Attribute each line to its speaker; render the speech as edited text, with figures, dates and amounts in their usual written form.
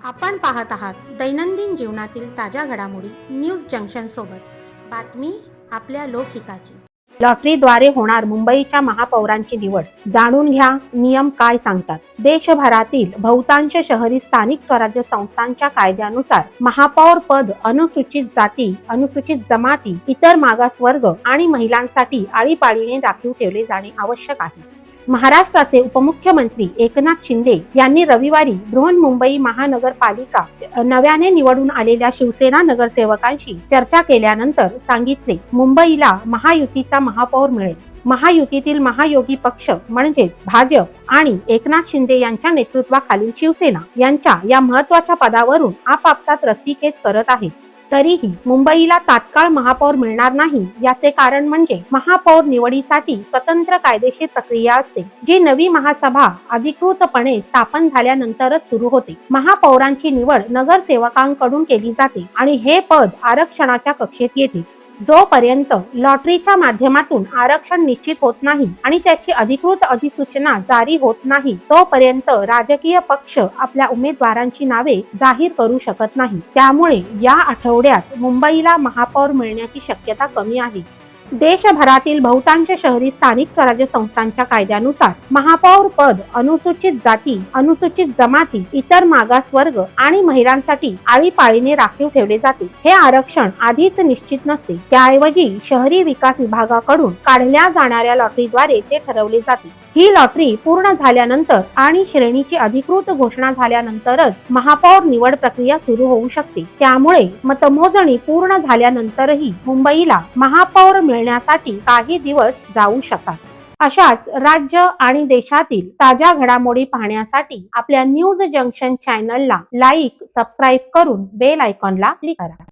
Speaker 1: आपण पाहत आहात दैनंदिन जीवनातील ताज्या घडामोडी न्यूज जंक्शन सोबत। बातमी आपल्या लोकहिताची।
Speaker 2: लॉटरीद्वारे होणार मुंबईच्या महापौरांची निवड, जाणून घ्या नियम काय सांगतात। देशभरातील बहुतांश शहरी स्थानिक स्वराज्य संस्थांच्या कायद्यानुसार महापौर पद अनुसूचित जाती, अनुसूचित जमाती, इतर मागासवर्ग आणि महिलांसाठी आळीपाळीने राखीव ठेवले जाणे आवश्यक आहे। महाराष्ट्राचे उपमुख्यमंत्री एकनाथ शिंदे यांनी रविवारी बृहन्मुंबई महानगरपालिका नव्याने निवडून आलेल्या शिवसेना नगरसेवकांशी चर्चा केल्यानंतर सांगितले, मुंबईला महायुतीचा महापौर मिळेल। महायुतीतील महायोगी पक्ष म्हणजेच भाजप आणि एकनाथ शिंदे यांच्या नेतृत्वाखालील शिवसेना यांच्या या महत्त्वाच्या पदावरून आपापसात रस्सीखेच करत आहेत। तरीही मुंबईला तात्काळ महापौर मिळणार नाही याचे कारण म्हणजे महापौर निवडीसाठी स्वतंत्र कायदेशीर प्रक्रिया असते, जी नवी महासभा अधिकृतपणे स्थापन झाल्यानंतरच सुरू होते। महापौरांची निवड नगरसेवकांकडून केली जाते आणि हे पद आरक्षणाच्या कक्षेत येते। जोपर्यंत लॉटरीच्या माध्यमातून आरक्षण निश्चित होत नाही आणि त्याची अधिकृत अधिसूचना जारी होत नाही, तोपर्यंत राजकीय पक्ष आपल्या उमेदवारांची नावे जाहीर करू शकत नाही। त्यामुळे या आठवड्यात मुंबईला महापौर मिळण्याची शक्यता कमी आहे। देशभरातील बहुतांश शहरी स्थानिक स्वराज्य संस्थांच्या कायद्यानुसार महापौर पद अनुसूचित जाती, अनुसूचित जमाती, इतर मागासवर्ग आणि महिलांसाठी आळीपाळीने राखीव ठेवले जाते। हे आरक्षण आधीच निश्चित नसते, त्याऐवजी शहरी विकास विभागाकडून काढल्या जाणाऱ्या लॉटरीद्वारे ते ठरवले जाते। ही लॉटरी पूर्ण झाल्यानंतर आणि श्रेणीची अधिकृत घोषणा झाल्यानंतरच महापौर निवड प्रक्रिया सुरू होऊ शकते। त्यामुळे मतमोजणी पूर्ण झाल्यानंतरही मुंबईला महापौर मिळण्यासाठी काही दिवस जाऊ शकतात। अशाच राज्य आणि देशातील ताज्या घडामोडी पाहण्यासाठी आपल्या न्यूज जंक्शन चॅनलला लाईक, सबस्क्राईब करून बेल आयकॉनला क्लिक करा।